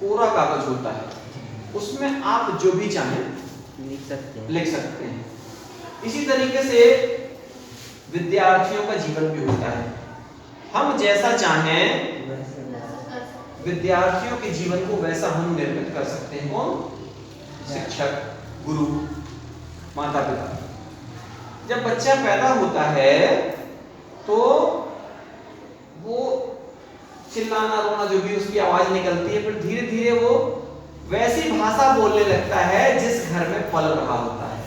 कोरा कागज होता है, उसमें आप जो भी चाहें लिख सकते हैं। इसी तरीके से विद्यार्थियों का जीवन भी होता है। हम जैसा चाहें विद्यार्थियों के जीवन को वैसा हम निर्मित कर सकते हैं। कौन? शिक्षक, गुरु, माता पिता। जब बच्चा पैदा होता है तो वो चिल्लाना रोना जो भी उसकी आवाज निकलती है, फिर धीरे धीरे वो वैसी भाषा बोलने लगता है जिस घर में पल रहा होता है।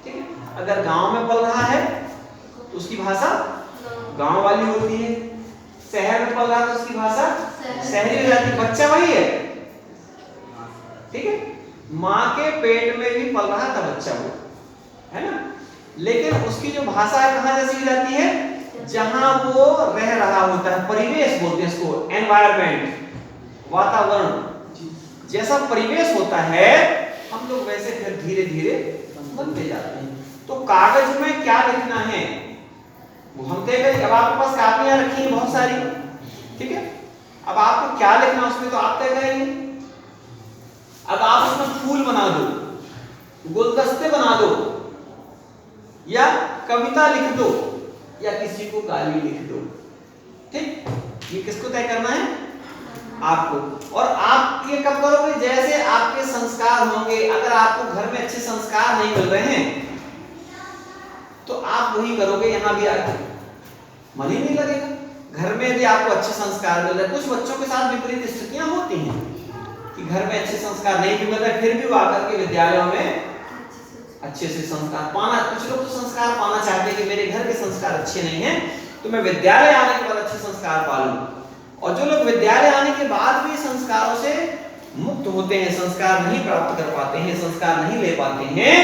ठीक है, अगर गांव में पल रहा है तो उसकी भाषा गांव वाली होती है, शहर में पल रहा है तो उसकी भाषा शहरी हो जाती है। बच्चा वही है, ठीक है, माँ के पेट में भी पल रहा था बच्चा वो, है ना, लेकिन उसकी जो भाषा है कहाँ जैसी हो जाती है? जहां वो रह रहा होता है। परिवेश बोलते हैं इसको, एनवायरमेंट, वातावरण। जैसा परिवेश होता है हम लोग वैसे फिर धीरे धीरे बनते जाते हैं। तो कागज में क्या लिखना है वो हम तय करें। अब आपके पास कापियां रखी हैं बहुत सारी, ठीक है, अब आपको क्या लिखना उसमें तो आप तय करेंगे। अब आप उसमें फूल बना दो, गुलदस्ते बना दो, या कविता लिख दो, या किसी को गाली लिख दो। ठीक, ये किसको तय करना है? आपको। और आप ये कब करोगे? जैसे आपके संस्कार होंगे। अगर आपको घर में अच्छे संस्कार नहीं मिल रहे हैं तो आप वही करोगे यहाँ भी आके, मन ही नहीं लगेगा। घर में यदि आपको अच्छे संस्कार मिल रहे, कुछ बच्चों के साथ विपरीत स्थितियां होती हैं कि घर में अच्छे संस्कार नहीं भी मिल रहे, फिर भी वो आकर के विद्यालयों में अच्छे से संस्कार पाना। कुछ लोग तो संस्कार पाना चाहते हैं कि मेरे घर के संस्कार अच्छे नहीं हैं तो मैं विद्यालय आने के बाद अच्छे संस्कार पालूं। और जो लोग विद्यालय आने के बाद भी संस्कारों से मुक्त होते हैं, संस्कार नहीं प्राप्त कर पाते हैं, संस्कार नहीं ले पाते हैं,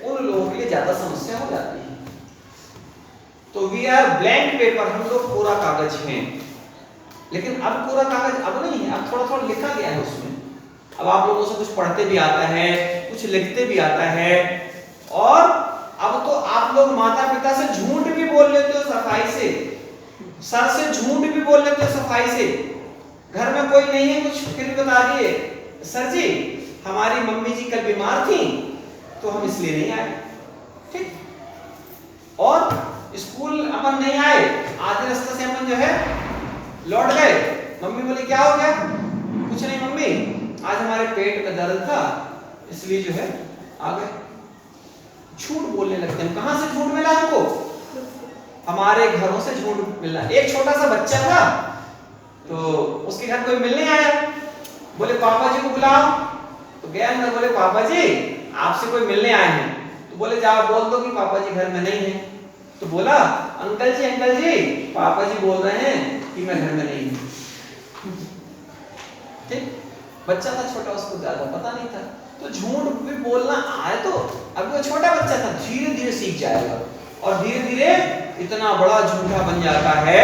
उन लोगों के लिए ज्यादा समस्या हो जाती है। तो वी आर ब्लैंक पेपर, हम लोग कोरा कागज हैं। लेकिन अब कोरा कागज अब नहीं है, अब थोड़ा थोड़ा लिखा गया है उसमें। अब आप लोगों से कुछ पढ़ते भी आता है, कुछ लिखते भी आता है, और अब तो आप लोग माता पिता से झूठ भी बोल लेते हो सफाई से, सर से झूठ भी बोल लेते हो सफाई से। घर में कोई नहीं है कुछ, फिर भी बता दिए सर जी हमारी मम्मी जी कल बीमार थी तो हम इसलिए नहीं आए। ठीक, और स्कूल अपन नहीं आए, आधे रास्ते से अपन जो है लौट गए। मम्मी बोली क्या हो गया? कुछ नहीं मम्मी, आज हमारे पेट में दर्द था इसलिए जो है आ गए। झूठ बोलने लगते हैं। कहां से झूठ मिला हमको? हमारे घरों से झूठ मिला। एक छोटा सा बच्चा था तो उसके घर कोई मिलने आया, बोले पापा जी को बुलाओ, तो गया अंदर, बोले पापा जी आपसे कोई मिलने आए हैं। तो बोले जाओ बोल दो कि पापा जी घर में नहीं है। तो बोला अंकल जी पापा जी बोल रहे हैं कि मैं घर में नहीं हूं। ठीक, बच्चा था छोटा, उसको ज्यादा पता नहीं था, तो झूठ भी बोलना आए तो अब वो छोटा बच्चा था, धीरे धीरे सीख जाएगा और धीरे धीरे इतना बड़ा झूठा बन जाता है,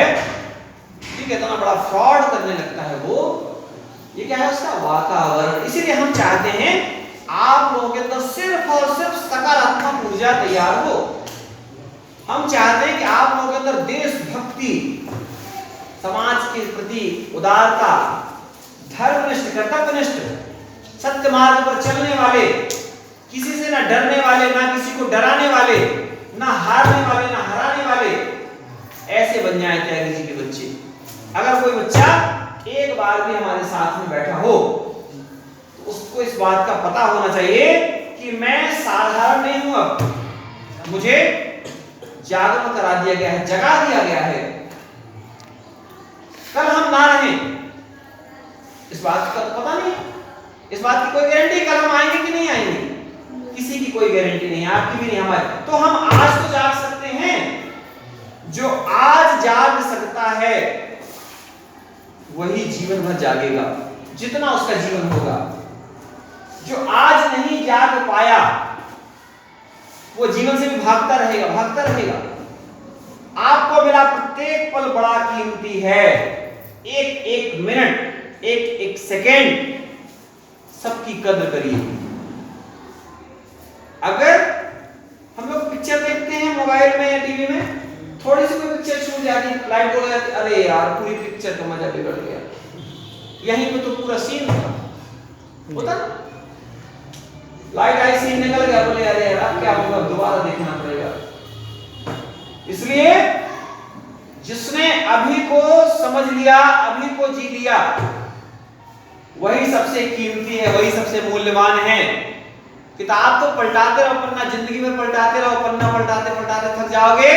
ठीक है, इतना बड़ा फ्रॉड करने लगता है वो। ये क्या है? उसका वातावरण। इसीलिए हम चाहते हैं आप लोगों के अंदर सिर्फ और सिर्फ सकारात्मक ऊर्जा तैयार हो। हम चाहते हैं कि आप लोगों के अंदर देशभक्ति, समाज के प्रति उदारता, धर्मनिष्ठ, कर्तव्यनिष्ठ, सत्य मार्ग पर चलने वाले, किसी से ना डरने वाले, ना किसी को डराने वाले, ना हारने वाले, ना हराने वाले, ऐसे बन जाए त्यागी जी के बच्चे। अगर कोई बच्चा एक बार भी हमारे साथ में बैठा हो तो उसको इस बात का पता होना चाहिए कि मैं साधारण नहीं हूं, अब मुझे जागरण करा दिया गया है, जगा दिया गया है। कल हम ना रहें इस बात का तो पता नहीं, इस बात की कोई गारंटी कल हम आएंगे कि नहीं आएंगे, किसी की कोई गारंटी नहीं, आपकी भी नहीं, हमारी। तो हम आज तो जाग सकते हैं। जो आज जाग सकता है वही जीवन भर जागेगा, जितना उसका जीवन होगा। जो आज नहीं जाग पाया वो जीवन से भी भागता रहेगा, भागता रहेगा। आपको मिला प्रत्येक पल बड़ा कीमती है। एक एक मिनट, एक एक सेकेंड, सबकी कद्र करिए। अगर हम लोग पिक्चर देखते हैं मोबाइल में या टीवी में, थोड़ी सी कोई पिक्चर छूट जाती, लाइट बोल जाती, अरे यार पूरी पिक्चर का मजा बिगड़ गया, यहीं पे तो पूरा सीन था। होता ना, लाइट आई सीन निकल गया, बोले अरे अब क्या होगा, दोबारा देखना पड़ेगा। इसलिए जिसने अभी को समझ लिया, अभी को जी लिया, वही सबसे कीमती है, वही सबसे मूल्यवान है। किताब तो पलटाते रहो, पन्ना जिंदगी में पलटाते रहो, पन्ना पलटाते पलटाते थक जाओगे,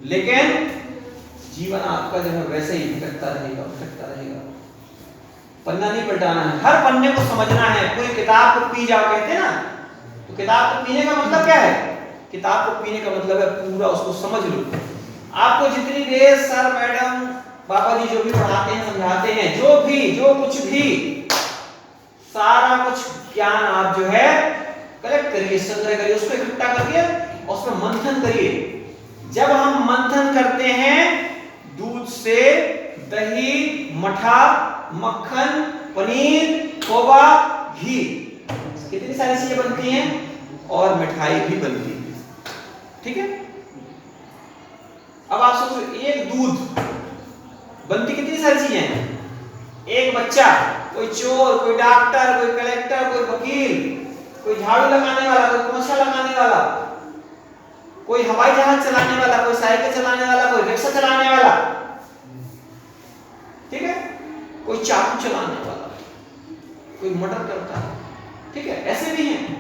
लेकिन जीवन आपका जो है वैसे ही भटकता रहेगा, भटकता रहेगा। पन्ना नहीं पलटाना है, हर पन्ने को समझना है। पूरी किताब को पी जाओ कहते हैं ना, तो किताब को पीने का मतलब क्या है? किताब को पीने का मतलब है पूरा उसको समझ लो। आपको जितनी देर सर मैडम बाबा जी जो भी पढ़ाते हैं, समझाते हैं, जो कुछ भी सारा कुछ ज्ञान आप जो है कलेक्ट करिए, संग्रह करिए, उसको इकट्ठा करिए और उसमें मंथन करिए। जब हम मंथन करते हैं, दूध से दही, मठा, मक्खन, पनीर, खोवा, घी, कितनी सारी चीजें बनती हैं और मिठाई भी बनती है, ठीक है। अब आप सोचो, एक दूध बनती कितनी सारी चीजें हैं। एक बच्चा, कोई चोर, कोई डॉक्टर, कोई कलेक्टर, कोई वकील, कोई झाड़ू लगाने वाला, कोई पोछा लगाने वाला, कोई हवाई जहाज चलाने वाला, कोई साइकिल चलाने वाला, कोई रिक्शा चलाने वाला, ठीक है, कोई चाकू चलाने वाला, कोई मर्डर करता है, ठीक है, ऐसे भी हैं।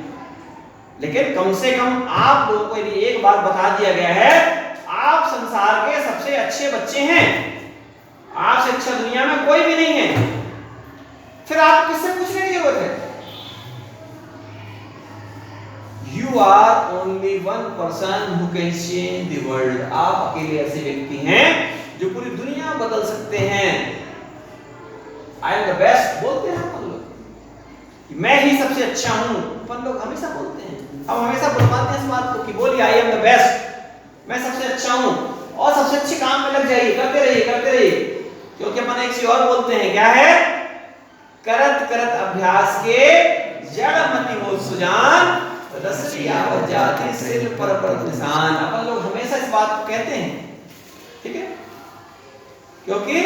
लेकिन कम से कम आप लोगों को यदि एक बात बता दिया गया है, आप संसार के सबसे अच्छे बच्चे हैं, आपसे अच्छा दुनिया में कोई भी नहीं है, फिर आप किससे पूछने की जरूरत है? You are only one person who can change the world. आप अकेले ऐसे व्यक्ति हैं जो पूरी दुनिया बदल सकते हैं। I am the best बोलते हैं अपन लोग, मैं ही सबसे अच्छा हूं, अपन लोग हमेशा बोलते हैं, हम हमेशा बुलवाते हैं इस बात को कि बोलिए I am the best, मैं सबसे अच्छा हूं, और सबसे अच्छे काम में लग जाइए, करते रहिए, करते रहिए। क्योंकि अपन एक चीज और बोलते हैं, क्या है? करत करत अभ्यास के जड़ मति हो सुजान, रसिया हो जाती सिर पर निशान। अपन लोग हमेशा इस बात को कहते हैं, ठीक है, क्योंकि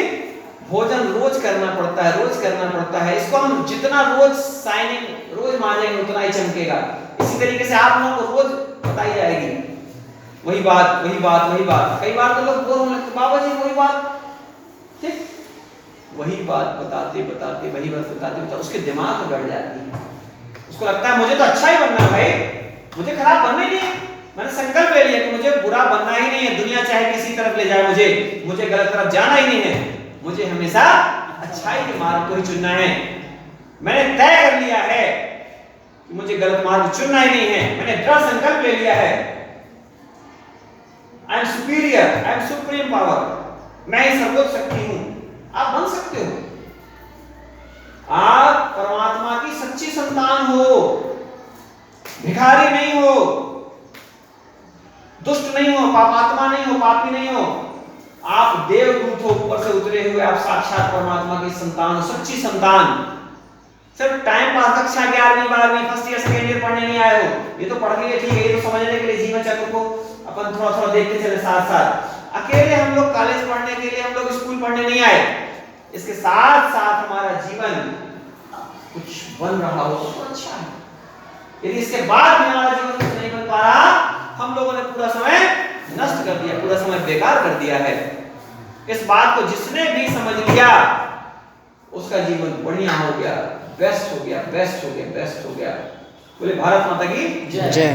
भोजन रोज करना पड़ता है, रोज करना पड़ता है। इसको हम जितना रोज शाइनिंग रोज मांजेंगे उतना ही चमकेगा। इसी तरीके से आप लोगों को रोज बताई जाएगी वही बात, वही बात, वही बात। कई बार तो लोग बोर होने लगते, बाबा जी वही बात, ठीक, वही बात बताते बताते, वही बात बताते बताते उसके दिमाग में बैठ जाती है। उसको लगता है मुझे तो अच्छा ही बनना है भाई, मुझे खराब बनना ही नहीं है। मैंने संकल्प ले लिया कि मुझे बुरा बनना ही नहीं है, दुनिया चाहे किसी तरफ ले जाए मुझे गलत तरफ जाना ही नहीं है, मुझे हमेशा अच्छाई के मार्ग को ही चुनना है। मैंने तय कर लिया है कि मुझे गलत मार्ग चुनना ही नहीं है, मैंने दृढ़ संकल्प ले लिया है। I am superior, I am supreme power, मैं ही सर्वोच्च शक्ति हूं। आप बन सकते हो, आप परमात्मा की सच्ची संतान हो, भिखारी नहीं हो, दुष्ट नहीं हो, पापात्मा नहीं हो, पापी नहीं हो, आप देवदूत हो, ऊपर से उतरे हुए, आप साक्षात परमात्मा की संतान हो, सच्ची संतान। सिर्फ टाइम पास कक्षा 11वीं 12वीं फर्स्ट ईयर सेकेंड ईयर पढ़ने नहीं आए हो, ये तो पढ़ लिए ठीक है, ये तो समझने के लिए जीवन चक्र को अपन थोड़ा थोड़ा देखते चले साथ साथ। अकेले हम लोग कॉलेज पढ़ने के लिए, हम लोग स्कूल पढ़ने नहीं आए। इसके साथ साथ हमारा जीवन कुछ बन रहा हो तो अच्छा है। यदि इसके बाद भी हमारा जीवन कुछ नहीं बन पा रहा, हम लोगों ने पूरा समय नष्ट कर दिया, पूरा समय बेकार कर दिया है। इस बात को जिसने भी समझ लिया, उसका जीवन बढ़िया हो गया, बेस्ट हो गया, बेस्ट हो गया, बेस्ट हो गया। बोले भारत माता की जय।